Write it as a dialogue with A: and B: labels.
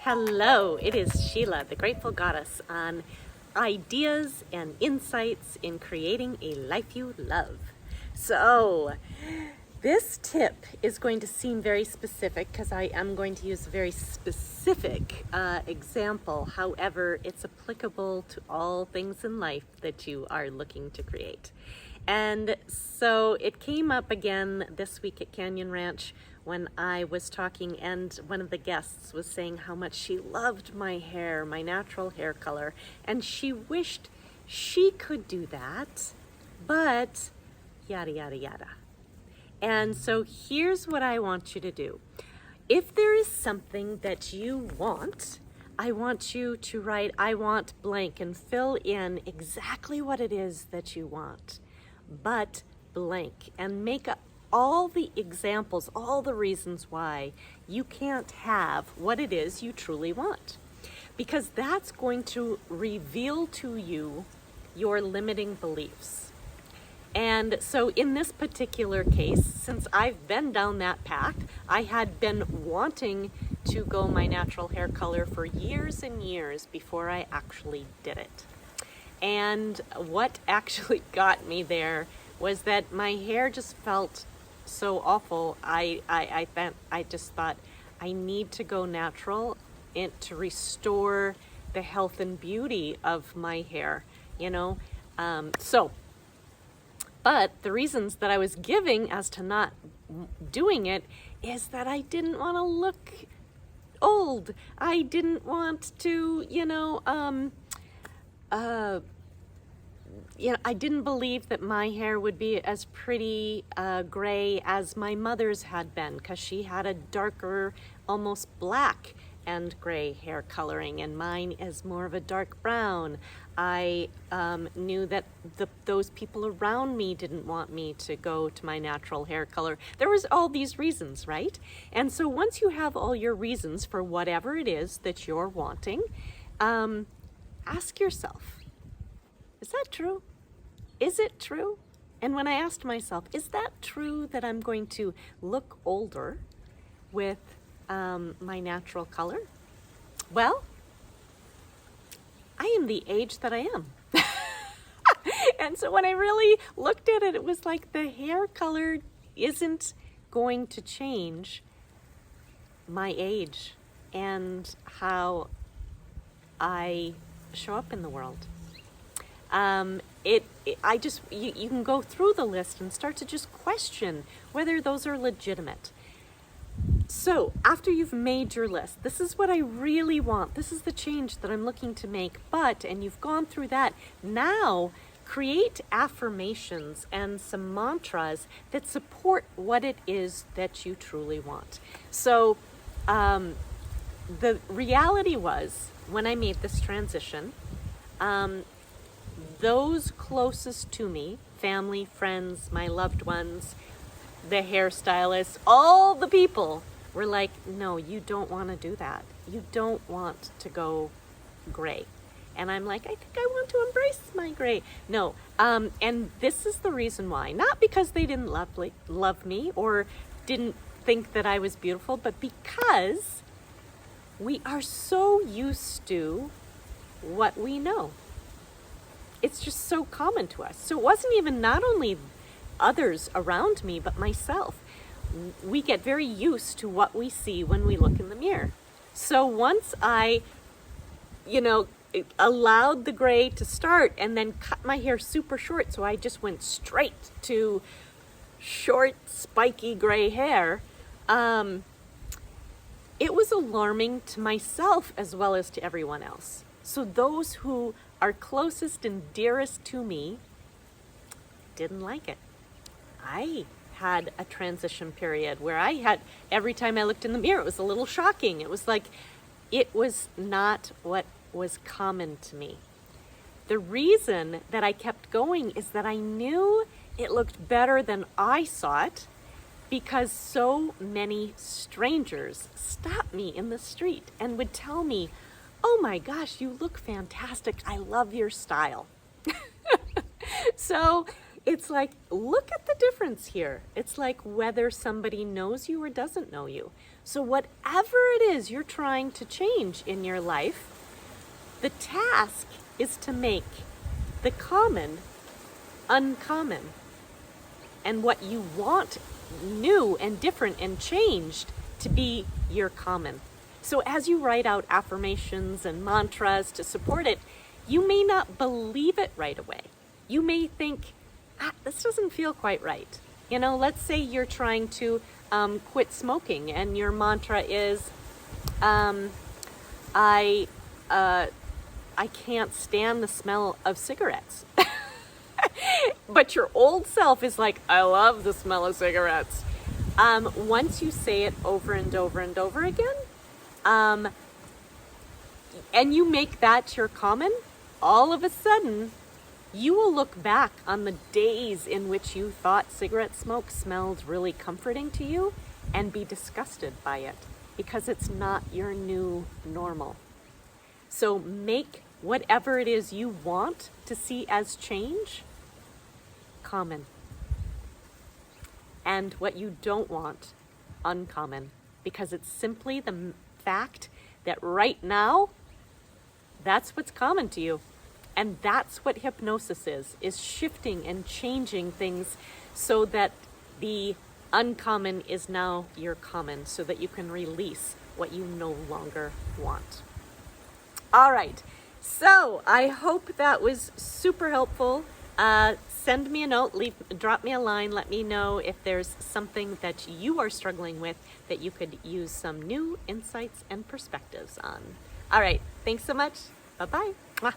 A: Hello, it is Sheila, the Grateful Goddess, on ideas and insights in creating a life you love. So, this tip is going to seem very specific because I am going to use a very specific example. However, it's applicable to all things in life that you are looking to create. And so it came up again this week at Canyon Ranch when I was talking, and one of the guests was saying how much she loved my hair, my natural hair color, and she wished she could do that, but yada, yada, yada. And so here's what I want you to do. If there is something that you want, I want you to write, I want blank, and fill in exactly what it is that you want, but blank, and make up all the examples, all the reasons why you can't have what it is you truly want. Because that's going to reveal to you your limiting beliefs. And so in this particular case, since I've been down that path, I had been wanting to go my natural hair color for years and years before I actually did it. And what actually got me there was that my hair just felt so awful. I just thought I need to go natural to restore the health and beauty of my hair, but the reasons that I was giving as to not doing it is that I didn't want to look old. I didn't want to, I didn't believe that my hair would be as pretty gray as my mother's had been, because she had a darker, almost black and gray hair coloring, and mine is more of a dark brown. I knew that those people around me didn't want me to go to my natural hair color. There was all these reasons, right? And so once you have all your reasons for whatever it is that you're wanting, ask yourself, is that true? Is it true? And when I asked myself, is that true that I'm going to look older with my natural color? Well, I am the age that I am. And so when I really looked at it, it was like the hair color isn't going to change my age and how I show up in the world. You can go through the list and start to just question whether those are legitimate. So after you've made your list, this is what I really want. This is the change that I'm looking to make. And you've gone through that. Now create affirmations and some mantras that support what it is that you truly want. So the reality was, when I made this transition, those closest to me, family, friends, my loved ones, the hairstylists, all the people were like, no, you don't want to do that. You don't want to go gray. And I'm like, I think I want to embrace my gray. No, and this is the reason why. Not because they didn't love me or didn't think that I was beautiful, but because we are so used to what we know. It's just so common to us. So it wasn't even not only others around me, but myself. We get very used to what we see when we look in the mirror. So once I, allowed the gray to start and then cut my hair super short, so I just went straight to short, spiky gray hair, it was alarming to myself as well as to everyone else. So those who are closest and dearest to me didn't like it. I had a transition period where every time I looked in the mirror, it was a little shocking. It was like, it was not what was common to me. The reason that I kept going is that I knew it looked better than I saw it, because so many strangers stopped me in the street and would tell me, oh my gosh, you look fantastic. I love your style. So It's like, look at the difference here. It's like whether somebody knows you or doesn't know you. So whatever it is you're trying to change in your life, the task is to make the common uncommon. And what you want new and different and changed to be your common. So as you write out affirmations and mantras to support it, you may not believe it right away. You may think, this doesn't feel quite right. You know, let's say you're trying to quit smoking and your mantra is, I can't stand the smell of cigarettes. But your old self is like, I love the smell of cigarettes. Once you say it over and over and over again, and you make that your common, all of a sudden, you will look back on the days in which you thought cigarette smoke smelled really comforting to you and be disgusted by it because it's not your new normal. So make whatever it is you want to see as change common, and what you don't want uncommon, because it's simply the fact that right now that's what's common to you. And that's what hypnosis is shifting and changing things so that the uncommon is now your common, so that you can release what you no longer want. All right, so I hope that was super helpful. Send me a note, drop me a line, let me know if there's something that you are struggling with that you could use some new insights and perspectives on. All right, thanks so much. Bye-bye. Mwah.